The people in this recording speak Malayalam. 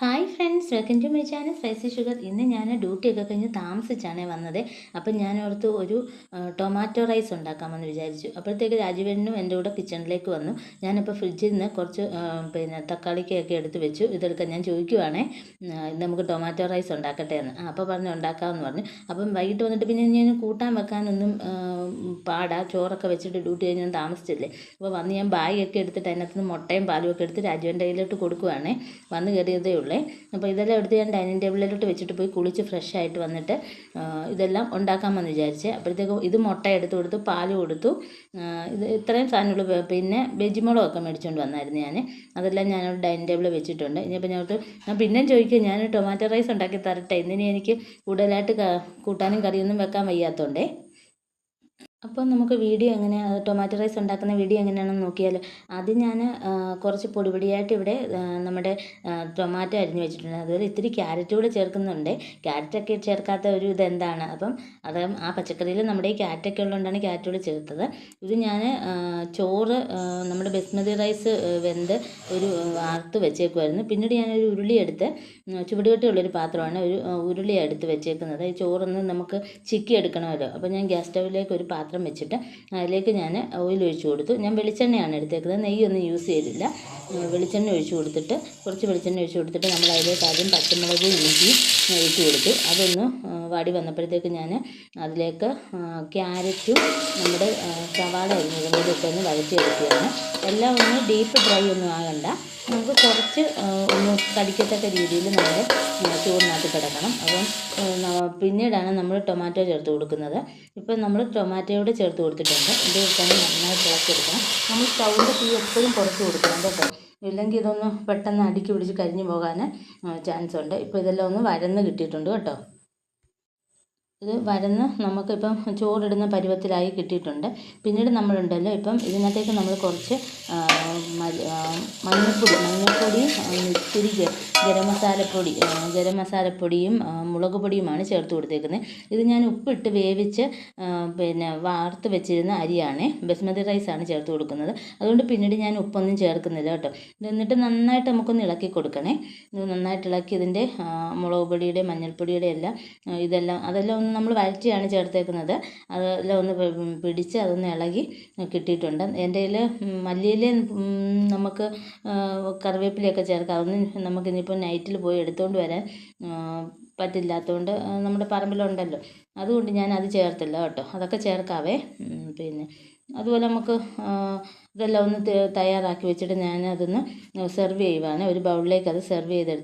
Hi friends, welcome to my channel spicy sugar. ഇന്ന് ഞാൻ ഡ്യൂട്ടിയൊക്കെ കഴിഞ്ഞ് താമസിച്ചാണ് വന്നത്. അപ്പം ഞാൻ ഓർത്ത് ഒരു ടൊമാറ്റോ റൈസ് ഉണ്ടാക്കാമെന്ന് വിചാരിച്ചു. അപ്പോഴത്തേക്ക് രാജുവേട്ടനും എൻ്റെ കൂടെ കിച്ചണിലേക്ക് വന്നു. ഞാനിപ്പോൾ ഫ്രിഡ്ജിൽ നിന്ന് കുറച്ച് തക്കാളിക്കൊക്കെ എടുത്ത് വെച്ചു. ഇതെടുക്കാൻ ഞാൻ ചോദിക്കുവാണേ, നമുക്ക് ടൊമാറ്റോ റൈസ് ഉണ്ടാക്കട്ടെ എന്ന്. അപ്പോൾ പറഞ്ഞു ഉണ്ടാക്കാമെന്ന് പറഞ്ഞു. അപ്പം വൈകിട്ട് വന്നിട്ട് പിന്നെ ഞാൻ കൂട്ടാൻ വെക്കാനൊന്നും പാടാ, ചോറൊക്കെ വെച്ചിട്ട് ഡ്യൂട്ടി കഴിഞ്ഞ് താമസിച്ചില്ലേ. അപ്പോൾ വന്ന് ഞാൻ ബാഗൊക്കെ എടുത്തിട്ട് അതിനകത്ത് മുട്ടയും പാലും ഒക്കെ എടുത്ത് രാജുവിൻ്റെ കയ്യിലോട്ട് കൊടുക്കുവാണേ. വന്ന് കയറിയതേ ഉള്ളേ. അപ്പോൾ ഇതെല്ലാം എടുത്ത് ഞാൻ ഡൈനിങ് ടേബിളിലോട്ട് വെച്ചിട്ട് പോയി കുളിച്ച് ഫ്രഷ് ആയിട്ട് വന്നിട്ട് ഇതെല്ലാം ഉണ്ടാക്കാമെന്ന് വിചാരിച്ച്. അപ്പോഴത്തേക്കും ഇത് മുട്ട എടുത്ത് കൊടുത്തു, പാല് കൊടുത്തു, ഇത് ഇത്രയും സാധനങ്ങൾ. പിന്നെ വെജിമുളകൊക്കെ മേടിച്ചുകൊണ്ട് വന്നായിരുന്നു ഞാൻ. അതെല്ലാം ഞാനൊരു ഡൈനിങ് ടേബിളിൽ വെച്ചിട്ടുണ്ട്. ഇനിയിപ്പോൾ ഞാൻ പിന്നെയും ചോദിക്കുക, ഞാൻ ടൊമാറ്റോ റൈസ് ഉണ്ടാക്കി തരട്ടെ, ഇന്നിനി എനിക്ക് കൂടുതലായിട്ട് കൂട്ടാനും കറിയൊന്നും വെക്കാൻ വയ്യാത്തതുകൊണ്ടേ. അപ്പോൾ നമുക്ക് വീഡിയോ എങ്ങനെയാണ് ടൊമാറ്റോ റൈസ് ഉണ്ടാക്കുന്ന വീഡിയോ എങ്ങനെയാണെന്ന് നോക്കിയാൽ, ആദ്യം ഞാൻ കുറച്ച് പൊടിയായിട്ട് ഇവിടെ നമ്മുടെ ടൊമാറ്റോ അരിഞ്ഞ് വെച്ചിട്ടുണ്ട്. അതുപോലെ ഇത്തിരി ക്യാരറ്റ് കൂടെ ചേർക്കുന്നുണ്ട്. ക്യാരറ്റൊക്കെ ചേർക്കാത്ത ഒരു ഇതെന്താണ്, അപ്പം അത് ആ പച്ചക്കറിയിൽ നമ്മുടെ ഈ ക്യാരറ്റൊക്കെ ഉള്ളതുകൊണ്ടാണ് ക്യാരറ്റ് കൂടെ ചേർത്തത്. ഇത് ഞാൻ ചോറ് നമ്മുടെ ബസ്മതി റൈസ് വെന്ത് ഒരു വാർത്ത് വെച്ചേക്കുമായിരുന്നു. പിന്നീട് ഞാനൊരു ഉരുളി എടുത്ത്, ചുവടുകെട്ടിയുള്ളൊരു പാത്രമാണ്, ഒരു ഉരുളി എടുത്ത് വെച്ചേക്കുന്നത്. ഈ ചോറൊന്ന് നമുക്ക് ചിക്കി എടുക്കണമല്ലോ. അപ്പോൾ ഞാൻ ഗ്യാസ് സ്റ്റൗവിലേക്ക് ഒരു പാത്രം വെച്ചിട്ട് അതിലേക്ക് ഞാൻ ഓയിൽ ഒഴിച്ച് കൊടുത്തു. ഞാൻ വെളിച്ചെണ്ണയാണ് എടുത്തേക്കുന്നത്, നെയ്യൊന്നും യൂസ് ചെയ്തില്ല. വെളിച്ചെണ്ണ ഒഴിച്ച് കൊടുത്തിട്ട്, കുറച്ച് വെളിച്ചെണ്ണ ഒഴിച്ച് കൊടുത്തിട്ട് നമ്മൾ അതിലേക്ക് ആദ്യം പച്ചമുളകും ഇഞ്ചിയും ഇട്ട് കൊടുത്തു. അതൊന്ന് വാടി വന്നപ്പോഴത്തേക്ക് ഞാൻ അതിലേക്ക് ക്യാരറ്റും നമ്മുടെ സവാള അരിഞ്ഞതും കൂടി ഇട്ടൊന്ന് വഴറ്റിയെടുക്കുകയാണ്. എല്ലാം ഒന്ന് ഡീപ്പ് ഡ്രൈ ഒന്നും ആകണ്ട, നമുക്ക് കുറച്ച് ഒന്ന് കടിക്കത്തക്ക രീതിയിൽ നമ്മുടെ ചോറിനകത്ത് കിടക്കണം. അപ്പം പിന്നീടാണ് നമ്മൾ ടൊമാറ്റോ ചേർത്ത് കൊടുക്കുന്നത്. ഇപ്പം നമ്മൾ ടൊമാറ്റോയോട് ചേർത്ത് കൊടുത്തിട്ടുണ്ട്. ഇത് തന്നെ നന്നായിട്ട് ഇളക്കിയെടുക്കണം. നമ്മൾ സ്റ്റൗവിൻ്റെ തീ എപ്പോഴും കുറച്ച് കൊടുക്കണം കേട്ടോ, ഇല്ലെങ്കിൽ ഇതൊന്ന് പെട്ടെന്ന് അടുക്കി പിടിച്ച് കരിഞ്ഞു പോകാൻ ചാൻസ് ഉണ്ട്. ഇപ്പോൾ ഇതെല്ലാം ഒന്ന് വഴന്ന് കിട്ടിയിട്ടുണ്ട് കേട്ടോ. ഇത് വരന്ന് നമുക്കിപ്പം ചോറിടുന്ന പരുവത്തിലായി കിട്ടിയിട്ടുണ്ട്. പിന്നീട് നമ്മളുണ്ടല്ലോ, ഇപ്പം ഇതിനകത്തേക്ക് നമ്മൾ കുറച്ച് മഞ്ഞൾപ്പൊടിയും ഇത്തിരി ഗരം മസാലപ്പൊടിയും മുളക് പൊടിയുമാണ് ചേർത്ത് കൊടുത്തേക്കുന്നത്. ഇത് ഞാൻ ഉപ്പിട്ട് വേവിച്ച് വാർത്ത് വെച്ചിരുന്ന അരിയാണ്, ബസ്മതി റൈസാണ് ചേർത്ത് കൊടുക്കുന്നത്. അതുകൊണ്ട് പിന്നീട് ഞാൻ ഉപ്പൊന്നും ചേർക്കുന്നില്ല കേട്ടോ. എന്നിട്ട് നന്നായിട്ട് നമുക്കൊന്ന് ഇളക്കി കൊടുക്കണേ. ഇത് നന്നായിട്ട് ഇളക്കി ഇതിൻ്റെ മുളക് പൊടിയുടെ മഞ്ഞൾപ്പൊടിയുടെ എല്ലാം അതെല്ലാം ഒന്ന് നമ്മൾ വഴറ്റിയാണ് ചേർത്തേക്കുന്നത്. അതെല്ലാം ഒന്ന് പിടിച്ച് അതൊന്ന് ഇളകി കിട്ടിയിട്ടുണ്ട്. എൻ്റെ കയ്യിൽ മല്ലിയില, നമുക്ക് കറിവേപ്പിലയൊക്കെ ചേർക്കാം. അതൊന്നും നമുക്കിനിയിപ്പോൾ നൈറ്റിൽ പോയി എടുത്തുകൊണ്ട് വരാൻ പറ്റില്ലാത്തതുകൊണ്ട് നമ്മുടെ പറമ്പിലുണ്ടല്ലോ, അതുകൊണ്ട് ഞാൻ അത് ചേർത്തില്ല കേട്ടോ. അതൊക്കെ ചേർക്കാവേ. അതുപോലെ നമുക്ക് ഇതെല്ലാം ഒന്ന് തയ്യാറാക്കി വെച്ചിട്ട് ഞാൻ അതൊന്ന് സെർവ് ചെയ്യുവാണ്. ഒരു ബൗളിലേക്ക് അത് സെർവ് ചെയ്തെടുത്ത്